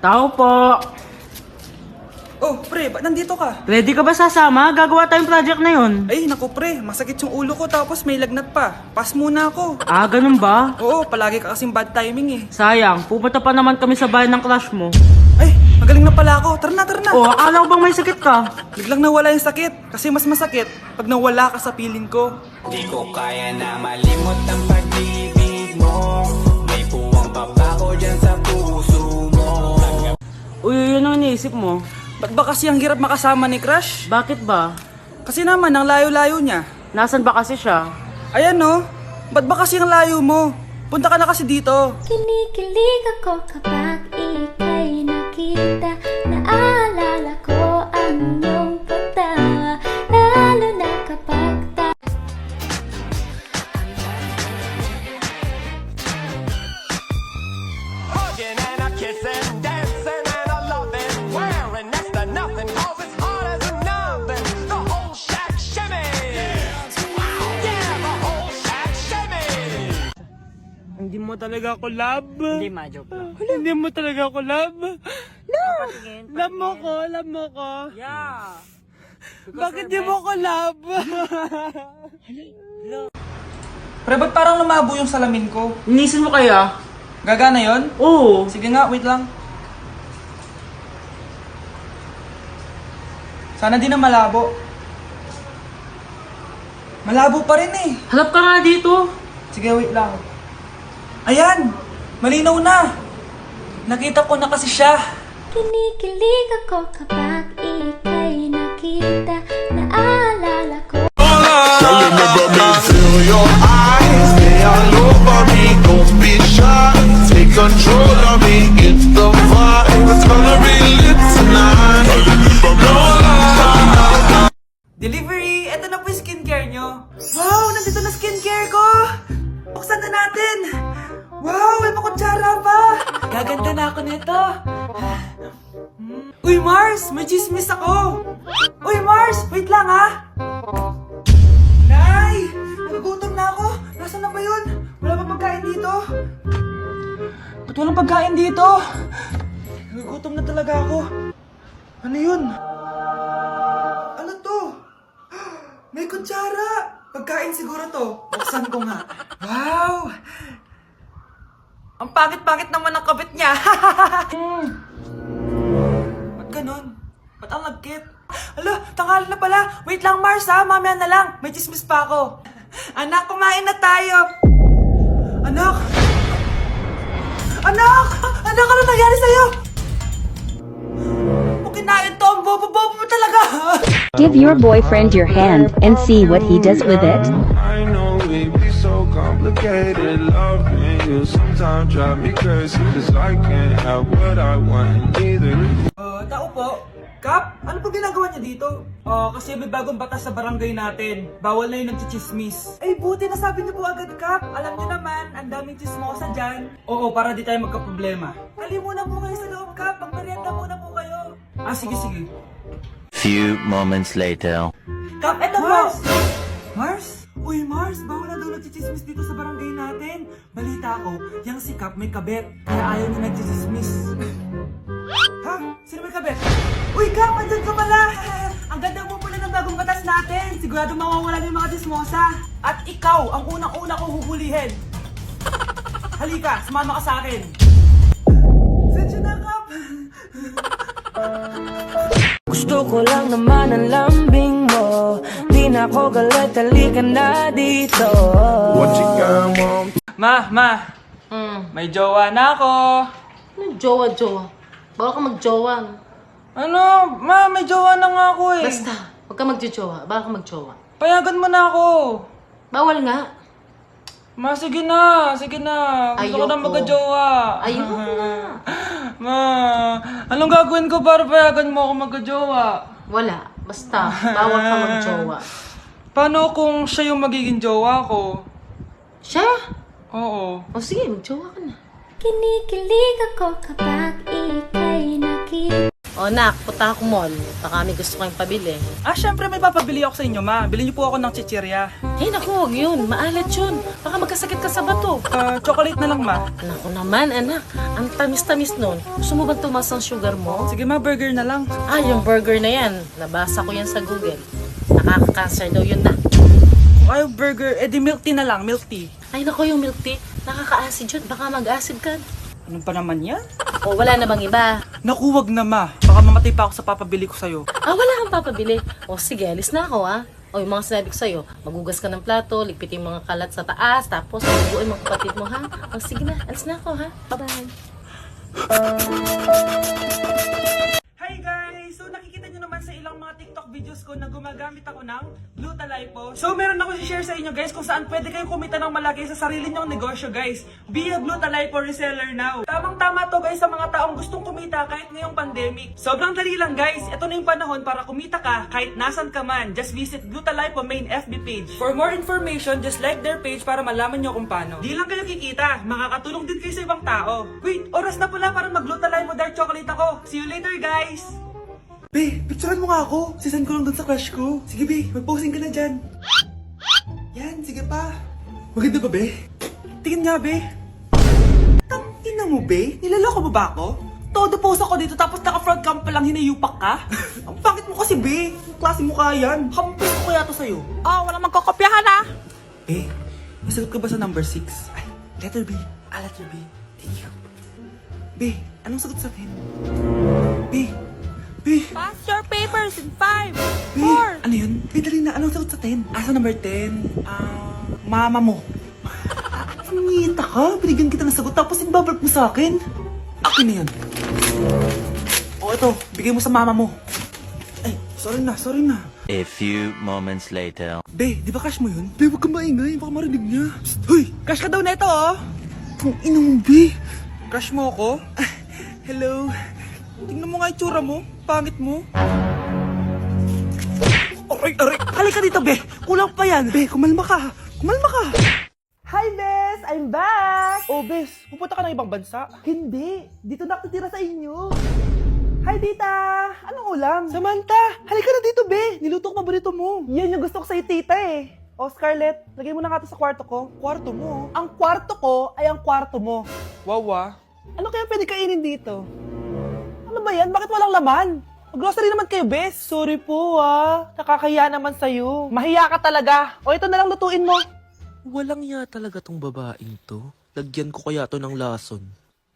Tao po. Oh, pre, ba't nandito ka? Ready ka ba sasama? Gagawa tayong project na yun. Ay, naku pre, masakit yung ulo ko tapos may lagnat pa. Pass muna ako. Ah, ganun ba? Oo, palagi ka kasing bad timing eh. Sayang, pupunta pa naman kami sa bahay ng crush mo. Ay, magaling na pala ako. Tara na, tara na. Oh, akala ko bang may sakit ka? Biglang nawala yung sakit. Kasi mas masakit pag nawala ka sa piling ko. Di ko kaya na malimot ang pag-ibig mo. May puwang pa ba ko dyan sa puso mo? Uy, yun ang iniisip mo. Ba't ba kasi ang hirap makasama ni Crush? Bakit ba? Kasi naman, ang layo-layo niya. Nasaan ba kasi siya? Ayan no, ba't ba kasi ang layo mo? Punta ka na kasi dito. Kinikilig ako kapag ika'y nakita. Naalala ko ang iyong pagtawa, lalo na kapag Hugging and a kissing, dancing and a loving, wearing next to nothing, cause it's hard as nothing. The whole shack shimmy. Yeah, the whole shack shimmy. Hindi mo talaga ako love. Hindi, ma-joke lang. Hindi mo talaga ako love. Love mo ko, love mo ko. Yeah. Bakit di mo ko love? Pre, ba't parang lumabo yung salamin ko? Inisin mo kaya? Gagana yon? Oo. Sige nga, wait lang. Sana di na malabo. Malabo pa rin eh. Halap ka nga dito. Sige, wait lang. Ayan! Malinaw na! Nakita ko na kasi siya. kinikilig ako kapag ika'y nakita. Naalala ko Girl, remember me, feel your eyes, they all over me, don't be shy, take control of me, it's the vibe, it's gonna be lit tonight, no lie. Delivery! Eto na po yung skincare nyo. Wow! Nandito na skincare ko! Buksan na natin! Wow! May makutsara pa! Gaganda na ako nito! Uy, Mars! May chismis ako! Uy, Mars! Wait lang ha! Nay! Nagugutom na ako! Nasaan na ba yun? Wala pa pagkain dito? Ba't walang pagkain dito? Nagugutom na talaga ako. Ano yun? Ano to? May kutsara! Pagkain siguro to. Buksan ko nga. Wow! Ang pangit-pangit naman ang kabit niya. Ba't ganun? Ba't ang lagkit? Alo, tanghali na pala. Wait lang, Mars ha. Mamaya na lang. May chismis pa ako. Anak, kumain na tayo. Anak! Anak! Anak, ano nangyari sa'yo? Kinain to, ang bobo-bobo mo talaga. Give your boyfriend your hand and see what he does with it. I know it be so complicated, loving you sometimes drive me crazy, cause I can't have what I want, and neither Tao po. Kap, ano po ginagawa niya dito? Kasi may bagong batas sa barangay natin. Bawal na yung nagchichismis. Ay, buti na sabi niyo po agad, Kap. Alam niyo naman, ang daming chismosa dyan. Oo, para di tayo magka-problema. Kali muna po kayo sa loob, Kap. Magmerienda muna po kayo. Sige, sige. Few moments later. Kap, eto Mars! Mars? Uy, Mars, bawal na daw nagchichismis dito sa barangay natin. Balita ko, yung si Kap may kabet, kaya ayaw niya nagchichismis. Ha? Sino may kabet? Uy, Kap, andyan ka pala! Ang ganda mo pala ng bagong batas natin. Sigurado mawawala yung mga chismosa. At ikaw, ang unang-una kong huhulihin. Halika, sumama ka sa akin. Sensya na, Kap. Gusto ko lang naman ang lambing mo. Di na ako galit, halika na dito. what you got, mom? Ma, may jowa na ako. Ano jowa-jowa? Bawal ka magjowa. Ano? Ma, may jowa na nga ako eh. Basta, huwag ka magjowa. Bawal ka magjowa. Payagan mo na ako. Bawal nga. Ma, sige na. Sige na. Gusto ko na Ayoko. magka-jowa. Ayoko na. Ma, anong gagawin ko para payagan mo ako magka-jowa? Wala. Basta, bawal ka magjowa. Paano kung siya yung magiging jowa ko? Siya? Oo. O sige, magjowa ka na. kinikilig ako kapag ika'y nakita. O O nak, punta ako mall. Baka may gusto kayong pabili. Syempre may papabili ako sa inyo, ma. Bilhin niyo po ako ng chichirya. Hey naku, huwag yun. Maalat yun. Baka magkasakit ka sa bato. Chocolate na lang, ma. Naku naman, anak. Ang tamis-tamis nun. Gusto mo bang tumas ang sugar mo? Sige, ma, burger na lang. Yung burger na yan. Nabasa ko yan sa Google. Nakaka-cancer daw yun na. Kung ayaw burger, di milk tea na lang, milk tea. Ay naku, yung milk tea. Nakaka-acid yun. Baka mag-acid ka. Ano pa naman yan? O wala na bang iba? Naku, wag na, ma. Baka mamatay pa ako sa papabili ko sa'yo. Wala kang papabili. O sige, alis na ako O yung mga sinabi ko sa'yo, magugas ka ng plato, ligpitin yung mga kalat sa taas, tapos maguguin mga kapatid mo, ha? O sige na, alis na ako, ha? Bye-bye. Hi guys! So nakikita nyo naman sa ilang mga TikTok videos ko na gumagamit ako ng Glutathione. So meron ako i-share sa inyo guys kung saan pwede kayong kumita ng malaki sa sarili nyong negosyo guys. Be a Glutathione reseller now. Tamang-tama to guys sa mga taong gustong kumita kahit ngayong pandemic. Sobrang dali lang guys. Ito na yung panahon para kumita ka kahit nasan ka man. Just visit Glutathione main FB page. For more information, just like their page para malaman nyo kung paano. Di lang kayo kikita, makakatulong din kayo sa ibang tao. Wait, oras na pala para mag-Glutathione dark chocolate ako. See you later guys! Be, picturean mo nga ako. Sisend ko lang dun sa crush ko. Sige, Be, mag-posing ka na dyan. Yan, sige pa. Maganda ba, Be? Tingin nga, Be. Tingnan mo, Be? Nilaloko mo ba ako? Todo post ako dito tapos naka-front cam pa lang hinayupak ka? Ang pangit mo kasi, Be. Ang klase mo kaya yan. Hampis ko kaya to sa'yo. Walang magkakopyahan, ha? Be, nasagot ka ba sa number 6? Ay, letter B. Letter B. Thank you. Be, anong sagot sa akin? Be, Pass your papers in 5, Be, ano yun? Be, dali na. Anong sagot sa 10? Sa number 10? Mama mo. Ngita ka? Binigyan kita ng sagot tapos ibabalik mo sa akin? Akin na yan. Ito. Bigay mo sa mama mo. Ay, sorry na. A few moments later. Be, di ba crush mo yun? Be, huwag kang maingay. Baka marinig niya. Psst, hoy! Crush ka daw neto, oh! Kung ina mo, Be. Crush mo ako? Hello? Tingnan mo nga yung tsura mo. Pangit mo. Aray! Halika dito, Be! Kulang pa yan! Be, kumalma ka! Hi, Bes! I'm back! Oh, Bes, pupunta ka ng ibang bansa? Hindi! Dito na ako titira sa inyo! Hi, Tita! Anong ulam? Samantha! Halika na dito, Be! Niluto ko paborito mo! Yan yung gusto ko sa'yo, Tita eh! Oh, Scarlett, lagay mo na nga ito sa kwarto ko. Kwarto mo? Ang kwarto ko ay ang kwarto mo. Wawa. Ano kaya pwede kainin dito? Ano ba yan? Bakit walang laman? Mag-grocery naman kayo, Bes. Sorry po, nakakahiya naman sa'yo. Mahiya ka talaga. O, ito na lang lutuin mo. Walang ya talaga tong babaeng to. Lagyan ko kaya to ng lason.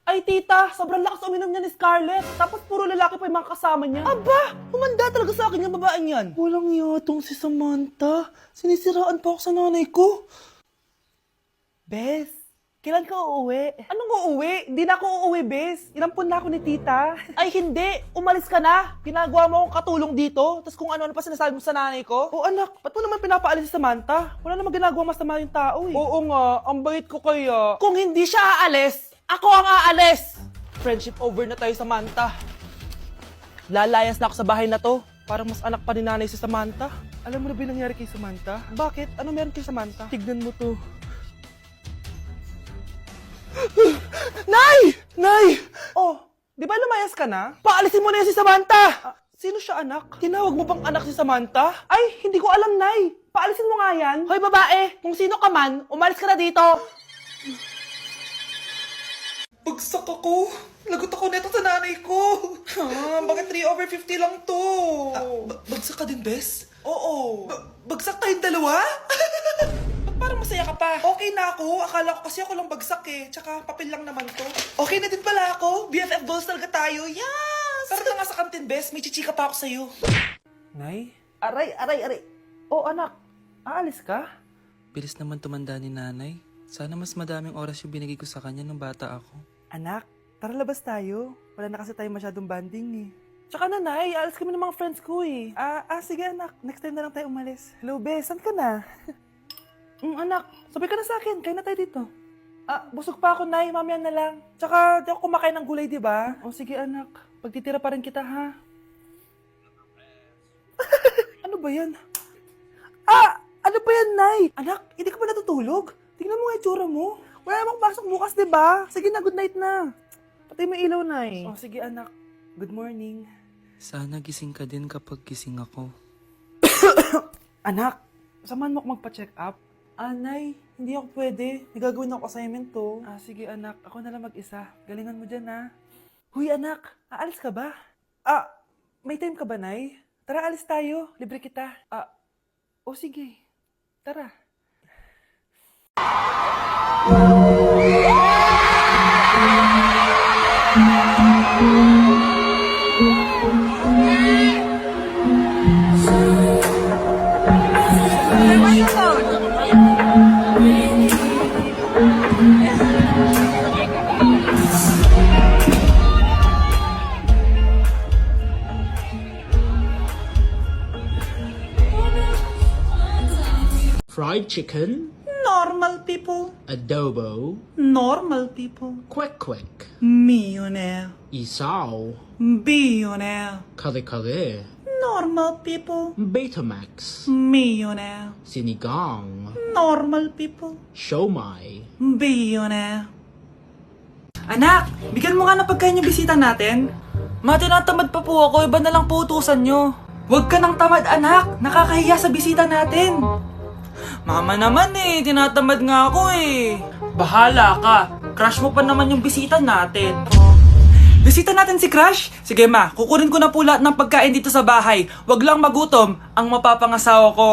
Ay, tita, sobrang lakas uminom niya ni Scarlett. Tapos puro lalaki pa yung mga kasama niya. Aba, humanda talaga sa akin yung babaeng yan. Walang yatong si Samantha. Sinisiraan pa ako sa nanay ko. Bes, kailan ka uuwi? Anong uuwi? Hindi na ako uuwi, Bes. Inampun na ako ni tita. Ay, hindi. Umalis ka na. Ginagawa mo akong katulong dito. Tapos kung ano-ano pa sinasabi mo sa nanay ko. Oh, anak, ba't mo naman pinapaalis si Samantha? Wala naman ginagawa masama yung tao eh. Oo nga, ang bait ko kaya. Kung hindi siya aalis, ako ang aalis! Friendship over na tayo, Samantha. Lalayas na ako sa bahay na to. Parang mas anak pa ni nanay si Samantha. Alam mo na ba yung nangyari kay Samantha? Bakit? Ano meron kay Samantha? Tignan mo to. Nay! Nay! Oh, di ba lumayas ka na? Paalisin mo na yan si Samantha! Sino siya, anak? Tinawag mo bang anak si Samantha? Ay, hindi ko alam, Nay. Paalisin mo nga yan. Hoy, babae! Kung sino ka man, umalis ka na dito! Bagsak ako. Lagot ako neto sa nanay ko. Bakit 3/50 lang to? Bagsak ka din, Bes? Oo. Bagsak tayong dalawa? Ba't parang masaya ka pa? Okay na ako. Akala ko kasi ako lang bagsak eh. Tsaka papel lang naman to. Okay na din pala ako. BFF goals talaga tayo. Yes! Tara na nga sa kantin, Bes. May chichika pa ako sa'yo. Nay? Aray. Oh, anak. Aalis ka? Bilis naman tumanda ni nanay. Sana mas madaming oras yung binigay ko sa kanya nung bata ako. Anak, tara labas tayo. Wala na kasi tayo masyadong banding eh. Tsaka nanay, alis kami ng mga friends ko eh. Sige anak, next time na lang tayo umalis. Hello, Bes, saan ka na? Anak, sabay ka na sa akin, kain na tayo dito. Busog pa ako, Nay, mamaya na lang. Tsaka, di ako kumakain ng gulay, di ba? O sige anak, pagtitira pa rin kita, ha? Ano ba yan? Ano ba yan, Nay? Anak, hindi ka ba natutulog? Tingnan mo nga yung tsura mo. Wala namang pasok bukas, diba? Sige na, good night na. Patay mo ilaw, Nay. Oh, sige, anak. Good morning. Sana gising ka din kapag gising ako. Anak, samahan mo ako magpa-check up. Anay, hindi ako pwede. May gagawin ako assignment to. Sige anak, ako na lang mag-isa. Galingan mo dyan ha. Huy anak, aalis ka ba? May time ka ba, Nay? Tara, alis tayo. Libre kita. Sige. Tara. Fried chicken, Normal people. adobo, Normal people. quick quick, Millionaire. isaw, Billionaire. kare kare, Normal people. Betamax, Millionaire. sinigang, Normal people. siomai. Billionaire. Anak, bigyan mo nga ng pagkain yung bisita natin. Tinatamad pa po ako, iba na lang po utusan nyo. Huwag ka nang tamad, anak. Nakakahiya sa bisita natin. Mama naman tinatamad nga ako Bahala ka. Crush mo pa naman yung bisita natin. Bisita natin si Crush? Sige ma, kukunin ko na po lahat ng pagkain dito sa bahay. Huwag lang magutom ang mapapangasawa ko.